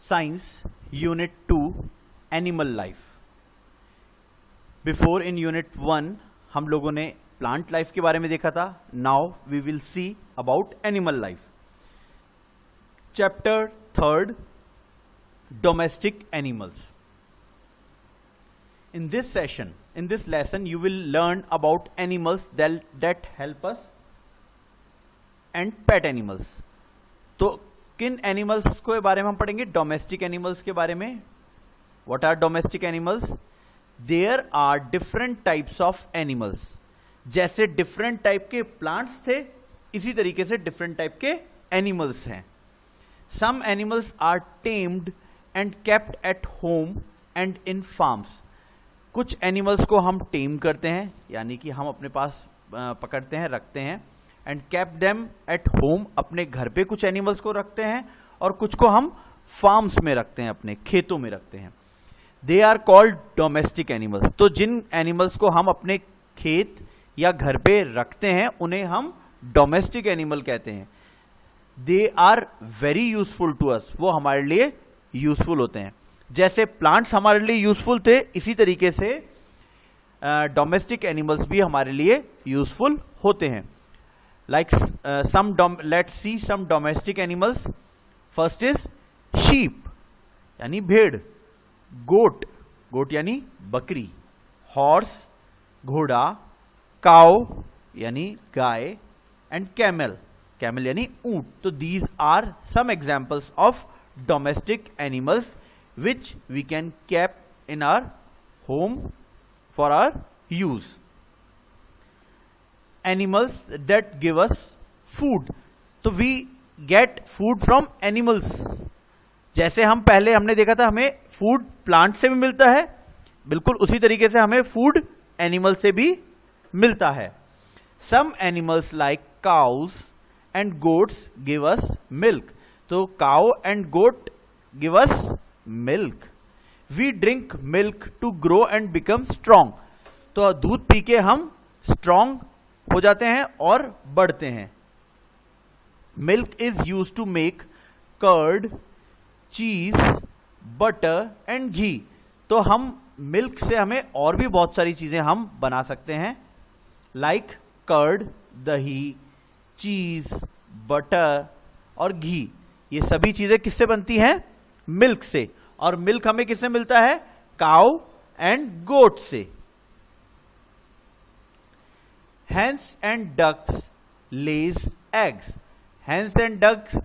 Science unit 2 animal life. Before in unit 1 हम लोगों ने प्लांट लाइफ के बारे में देखा था। Now we will see about animal life. Chapter 3 domestic animals. In this lesson, you will learn about animals that help us and pet animals. तो किन एनिमल्स के बारे में हम पढ़ेंगे? डोमेस्टिक एनिमल्स के बारे में। What are domestic animals? There are different types of animals. जैसे डिफरेंट टाइप के प्लांट्स थे, इसी तरीके से डिफरेंट टाइप के एनिमल्स हैं। Some animals are tamed and kept at home and in farms. कुछ एनिमल्स को हम टेम करते हैं, यानी कि हम अपने पास पकड़ते हैं, रखते हैं। And cap them at home, अपने घर पे कुछ एनिमल्स को रखते हैं, और कुछ को हम फार्म्स में रखते हैं, अपने खेतों में रखते हैं। They are called domestic animals. तो जिन एनिमल्स को हम अपने खेत या घर पे रखते हैं उन्हें हम डोमेस्टिक एनिमल कहते हैं। They are very useful to us, वो हमारे लिए यूजफुल होते हैं। जैसे प्लांट्स हमारे लिए यूजफुल थे, इसी तरीके से डोमेस्टिक एनिमल्स भी हमारे लिए यूजफुल होते हैं। Like let's see some domestic animals. First is sheep यानी भेड़, गोट, गोट यानी बकरी, हॉर्स घोड़ा, काउ यानी गाय, एंड कैमल, कैमल यानी ऊंट। तो these are some examples of domestic animals which we can keep in our home for our use. Animals that give us food. तो we get food from animals. जैसे हमने देखा था हमें फूड प्लांट से भी मिलता है, बिल्कुल उसी तरीके से हमें फूड एनिमल से भी मिलता है। Some animals like cows and goats give us milk. तो cow and goat give us milk. We drink milk to grow and become strong. तो दूध पी के हम स्ट्रॉन्ग हो जाते हैं और बढ़ते हैं। Milk is use to make curd, cheese, butter and ghee. तो हम मिल्क से हमें और भी बहुत सारी चीजें हम बना सकते हैं, लाइक कर्ड, दही, चीज, बटर और घी। ये सभी चीजें किससे बनती हैं? मिल्क से। और मिल्क हमें किससे मिलता है? काउ एंड गोट से। Hens and ducks lays eggs. Hens and ducks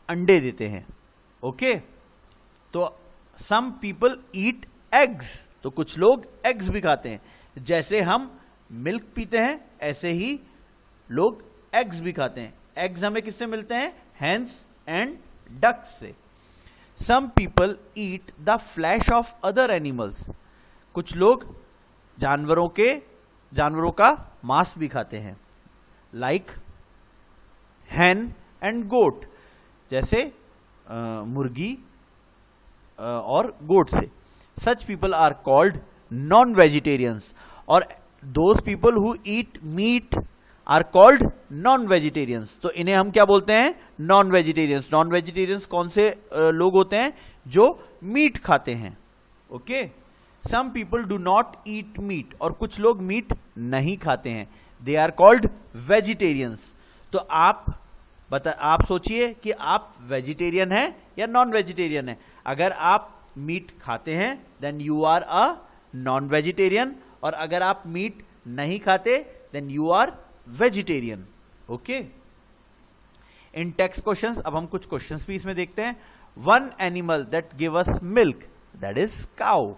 अंडे देते हैं। ओके, तो सम पीपल ईट एग्स। तो कुछ लोग एग्स भी खाते हैं। जैसे हम मिल्क पीते हैं, ऐसे ही लोग एग्स भी खाते हैं। एग्स हमें किससे मिलते हैं? हेंस एंड डक्स से। Some people eat the flesh of other animals. कुछ लोग जानवरों का मांस भी खाते हैं, like hen and goat, जैसे मुर्गी और गोट से। Such people are called non-vegetarians. और those people who eat meat are called non-vegetarians. तो इन्हें हम क्या बोलते हैं? non-vegetarians. non-vegetarians कौन से लोग होते हैं? जो मीट खाते हैं। Okay, some people do not eat meat. और कुछ लोग मीट नहीं खाते हैं, they are called vegetarians. तो आप सोचिए कि आप वेजिटेरियन हैं या नॉन वेजिटेरियन हैं। अगर आप मीट खाते हैं then you are a non-vegetarian, और अगर आप मीट नहीं खाते then you are vegetarian. Okay, in text questions अब हम कुछ क्वेश्चंस भी इसमें देखते हैं। One animal that give us milk, that is cow.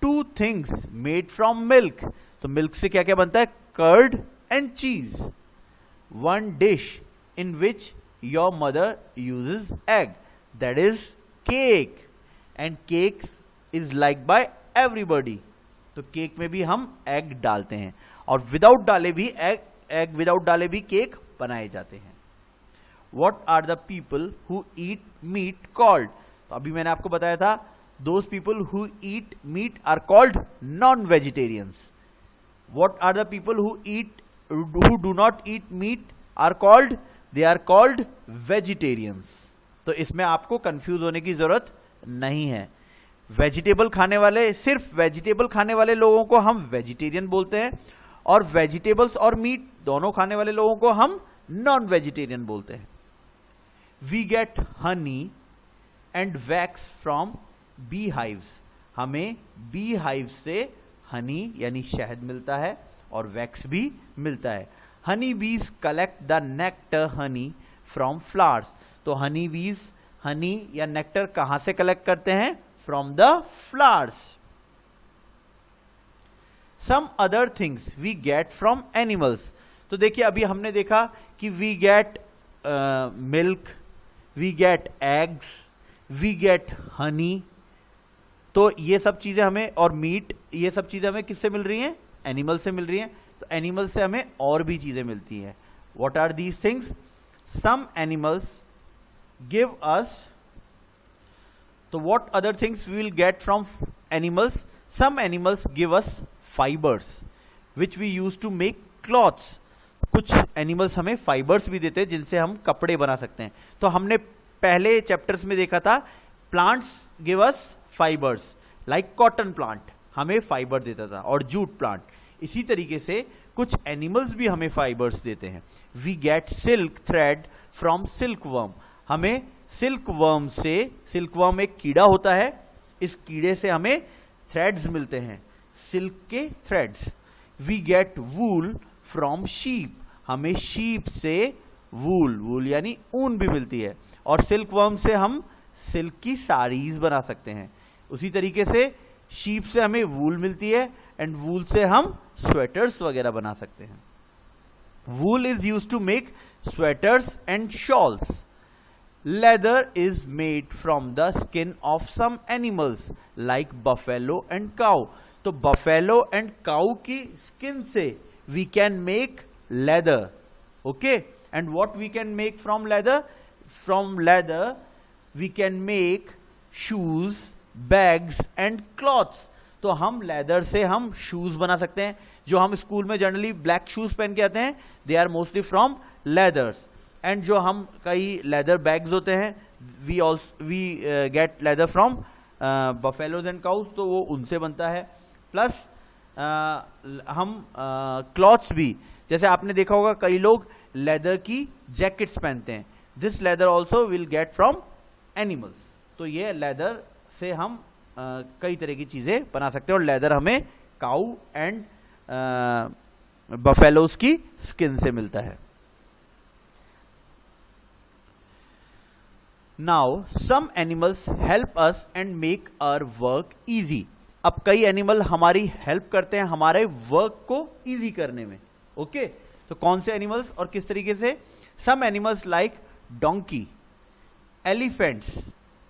Two things made from milk. तो मिल्क से क्या क्या बनता है? Curd and cheese. One dish in which your mother uses egg, that is cake. And cake is like by everybody. तो cake में भी हम एग डालते हैं, और विदाउट डाले भी केक बनाए जाते हैं। What are the people who eat meat called? तो अभी मैंने आपको बताया था, those people who eat meat are called non-vegetarians. What are the people who do not eat meat are called? They are called vegetarians. तो इसमें आपको confuse होने की जरूरत नहीं है। वेजिटेबल खाने वाले, सिर्फ वेजिटेबल खाने वाले लोगों को हम वेजिटेरियन बोलते हैं, और वेजिटेबल्स और मीट दोनों खाने वाले लोगों को हम नॉन वेजिटेरियन बोलते हैं। We get honey and wax from bee hives, हमें बी हाइव से हनी यानी शहद मिलता है और वैक्स भी मिलता है। हनी बीज collect the nectar honey from flowers, तो हनी बीज हनी या नेक्टर कहां से कलेक्ट करते हैं? From the flowers. Some other things we get from animals, तो देखिए अभी हमने देखा कि we get milk, we get eggs, we get honey, तो ये सब चीजें हमें, और मीट, ये सब चीजें हमें किससे मिल रही हैं? एनिमल से मिल रही हैं। तो एनिमल से हमें और भी चीजें मिलती हैं। What are these things? Some animals give us, तो what other things we will get from animals? Some animals give us fibres which we use to make clothes, कुछ एनिमल्स हमें फाइबर्स भी देते हैं जिनसे हम कपड़े बना सकते हैं। तो हमने पहले चैप्टर्स में देखा था plants give us fibres, like cotton plant हमें फाइबर देता था, और जूट प्लांट। इसी तरीके से कुछ एनिमल्स भी हमें फाइबर्स देते हैं। We get silk thread from silk worm, हमें सिल्क वर्म से, सिल्क वर्म एक कीड़ा होता है, इस कीड़े से हमें थ्रेड्स मिलते हैं, सिल्क के threads. We get wool from sheep, हमें शीप से वूल, वूल यानी ऊन भी मिलती है, और सिल्क वर्म से हम सिल्क की साड़ीज बना सकते हैं। उसी तरीके से शीप से हमें वूल मिलती है, एंड वूल से हम स्वेटर्स वगैरह बना सकते हैं। Wool is used to make sweaters and shawls. Leather is made from the skin of some animals like buffalo and cow, तो बफेलो एंड काउ की स्किन से we can make leather, okay. And what we can make from leather? From leather we can make shoes, bags and clothes, तो हम leather से हम shoes बना सकते हैं। जो हम स्कूल में जनरली ब्लैक शूज पहन के आते हैं, they are mostly from leathers. And जो हम कई लेदर बैग्स होते हैं, we get leather from buffaloes and cows, तो वो उनसे बनता है। प्लस हम क्लॉथ्स भी, जैसे आपने देखा होगा कई लोग लेदर की जैकेट्स पहनते हैं, this leather also will get from animals. तो ये लेदर से हम कई तरह की चीजें बना सकते हैं, और लेदर हमें काउ एंड बफेलोज की स्किन से मिलता है। Now some animals help us and make our work easy, अब कई एनिमल हमारी हेल्प करते हैं हमारे वर्क को इजी करने में, ओके। तो कौन से एनिमल्स और किस तरीके से? Some animals like donkey, elephants,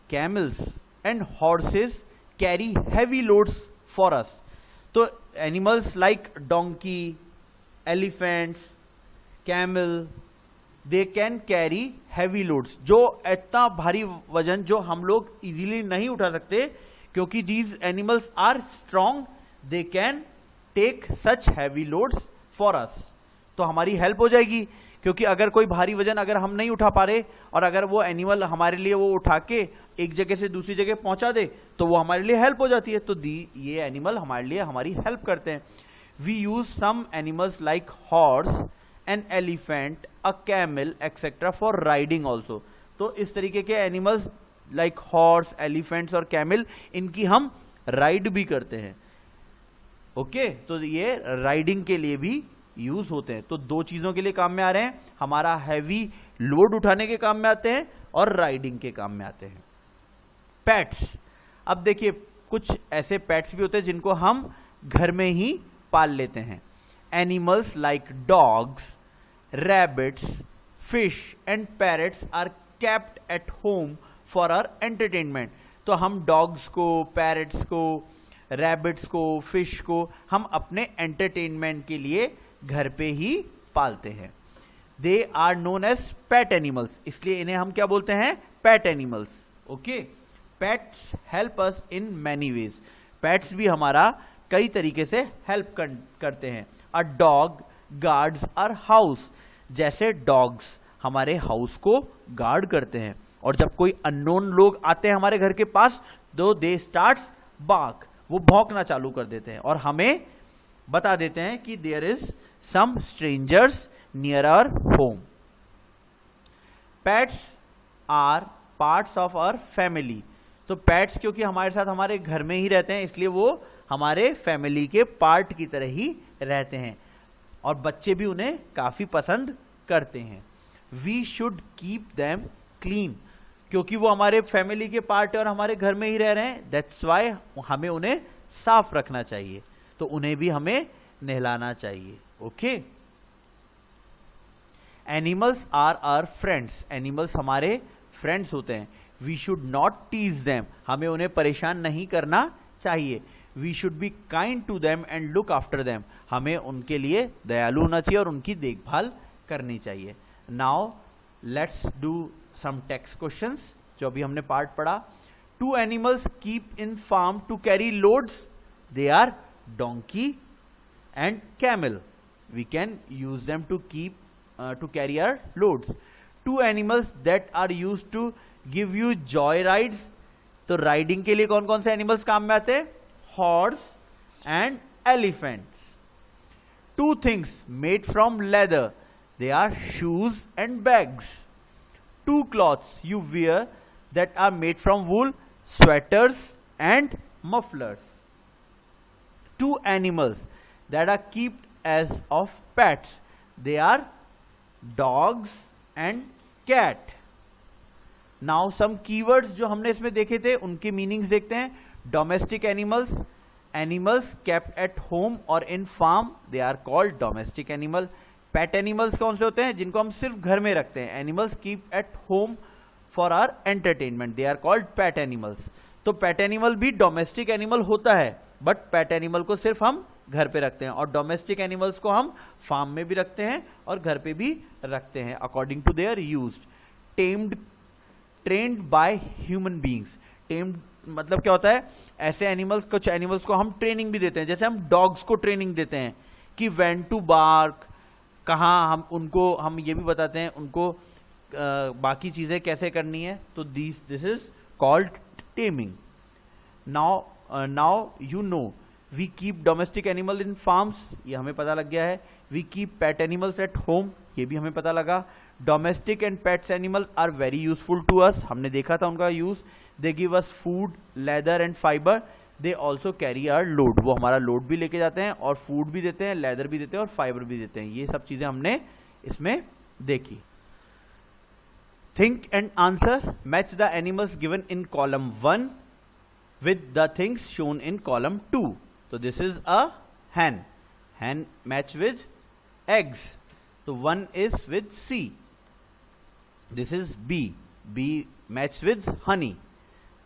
camels and horses carry heavy loads for us, तो animals like donkey, elephants, camel, they can carry heavy loads, जो इतना भारी वजन जो हम लोग इजीली नहीं उठा सकते, क्योंकि these animals are strong, they can take such heavy loads for us, तो हमारी हेल्प हो जाएगी। क्योंकि अगर कोई भारी वजन अगर हम नहीं उठा पा रहे, और अगर वो एनिमल हमारे लिए वो उठा के एक जगह से दूसरी जगह पहुंचा दे, तो वो हमारे लिए हेल्प हो जाती है। तो ये एनिमल हमारे लिए हमारी हेल्प करते हैं। We use some animals like horse, an elephant, a camel etcetera for riding also, तो इस तरीके के एनिमल्स लाइक हॉर्स, एलिफेंट्स और कैमल, इनकी हम राइड भी करते हैं, ओके। तो ये राइडिंग के लिए भी यूज होते हैं। तो दो चीजों के लिए काम में आ रहे हैं, हमारा हैवी लोड उठाने के काम में आते हैं और राइडिंग के काम में आते हैं। पेट्स, अब देखिए कुछ ऐसे पेट्स भी होते हैं जिनको हम घर में ही पाल लेते हैं। Animals like dogs, rabbits, fish and parrots are kept at home for our entertainment, तो हम डॉग्स को, पैरट्स को, रैबिट्स को, फिश को हम अपने एंटरटेनमेंट के लिए घर पे ही पालते हैं। They are known as pet animals, इसलिए इन्हें हम क्या बोलते हैं? Pet animals, okay. Pets help us in many ways, pets भी हमारा कई तरीके से हेल्प करते हैं। A dog guards our house, जैसे डॉग्स हमारे हाउस को गार्ड करते हैं। और जब कोई अननोन लोग आते हैं हमारे घर के पास तो दे स्टार्ट्स बार्क, वो भौंकना चालू कर देते हैं और हमें बता देते हैं कि there is some strangers near our home. Pets are parts of our family, तो पेट्स क्योंकि हमारे साथ हमारे घर में ही रहते हैं इसलिए वो हमारे फैमिली के पार्ट की तरह ही रहते हैं और बच्चे भी उन्हें काफी पसंद करते हैं। We should keep them clean, क्योंकि वो हमारे फैमिली के पार्ट है और हमारे घर में ही रह रहे हैं, दैट्स वाई हमें उन्हें साफ रखना चाहिए, तो उन्हें भी हमें नहलाना चाहिए। Okay, animals are our friends, animals हमारे फ्रेंड्स होते हैं। We should not tease them, हमें उन्हें परेशान नहीं करना चाहिए। We should be kind to them and look after them, हमें उनके लिए दयालु होना चाहिए और उनकी देखभाल करनी चाहिए। Now let's do some text questions जो अभी हमने पार्ट पढ़ा। Two animals keep in farm to carry loads, they are donkey and camel, we can use them to keep to carry our loads. Two animals that are used to give you joy rides, तो riding के लिए कौन कौन से animals काम में आते हैं? Horse and elephants. Two things made from leather, they are shoes and bags. Two cloths you wear that are made from wool, sweaters and mufflers. Two animals that are kept as of pets, they are dogs and cat. Now some keywords जो हमने इसमें देखे थे उनके meanings देखते हैं। Domestic animals, animals kept at home or in farm, they are called domestic animal. Pet animals कौन से होते हैं? जिनको हम सिर्फ घर में रखते हैं। Animals keep at home for our entertainment, they are called pet animals. तो पेट एनिमल भी डोमेस्टिक एनिमल होता है, बट पेट एनिमल को सिर्फ हम घर पे रखते हैं और डोमेस्टिक एनिमल्स को हम फार्म में भी रखते हैं और घर पे भी रखते हैं according to their used. Tamed, trained by human beings. Tamed मतलब क्या होता है? ऐसे एनिमल्स, कुछ एनिमल्स को हम ट्रेनिंग भी देते हैं, जैसे हम डॉग्स को ट्रेनिंग देते हैं कि व्हेन टू बार्क, कहाँ हम उनको, हम ये भी बताते हैं उनको बाकी चीजें कैसे करनी है, तो this is called taming. Now you know we keep domestic animal in farms, ये हमें पता लग गया है। We keep pet animals at home, ये भी हमें पता लगा। Domestic and pets animal are very useful to us, हमने देखा था उनका use. They give us food, leather and fibre, they also carry our load, वो हमारा लोड भी लेके जाते हैं और फूड भी देते हैं, लेदर भी देते हैं और फाइबर भी देते हैं। ये सब चीजें हमने इसमें देखी। Think and answer, match the animals given in column 1 with the things shown in column 2. So this is a hen. Hen match with eggs. So 1 is with C. This is B. B match with honey.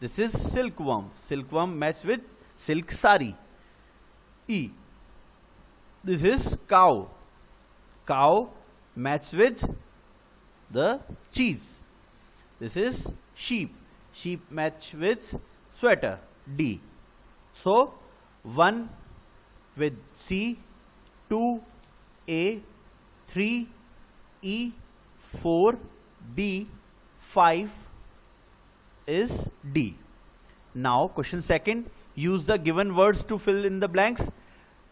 This is silkworm. Silkworm match with silk sari. E. This is cow. Cow match with the cheese. This is sheep. Sheep match with sweater. D. So 1 with C, 2 A, 3 E, 4 B, 5 is D. Now question second, use the given words to fill in the blanks.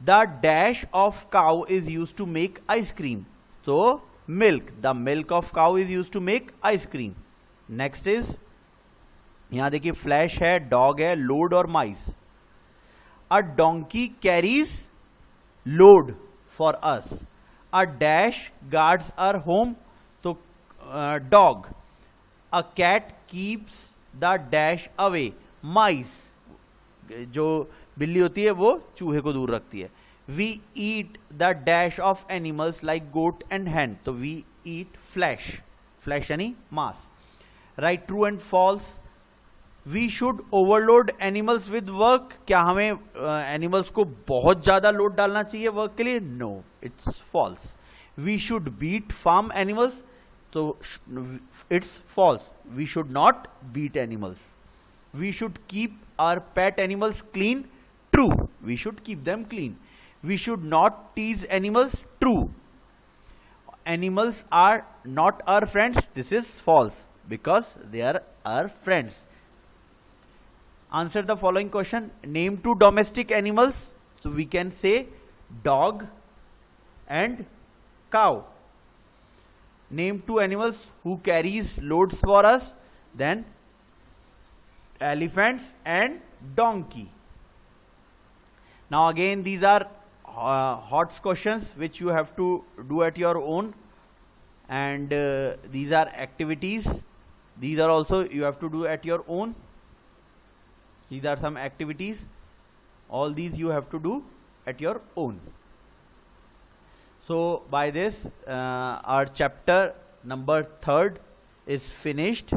The dash of cow is used to make ice cream. So milk, the milk of cow is used to make ice cream. Next is, यहां देखिए flash है, dog है, load और mice. A donkey carries load for us. A dash guards our home, तो dog. A cat keeps the dash away, mice जो बिल्ली होती है वो चूहे को दूर रखती है। We eat the dash of animals like goat and hen, तो वी ईट फ्लैश, फ्लैश यानी मांस। Write true and false. We should overload animals with work, क्या हमें एनिमल्स को बहुत ज्यादा लोड डालना चाहिए वर्क के लिए? No, it's false. We should beat farm animals, तो it's false, we should not beat animals. We should keep our pet animals clean, true, we should keep them clean. We should not tease animals, true. Animals are not our friends, this is false, because they are our friends. Answer the following question. Name two domestic animals. So we can say dog and cow. Name two animals who carries loads for us. Then elephants and donkey. Now again, these are hot questions which you have to do at your own, and these are activities. These are also you have to do at your own. These are some activities. All these you have to do at your own. So by this our chapter number 3 is finished.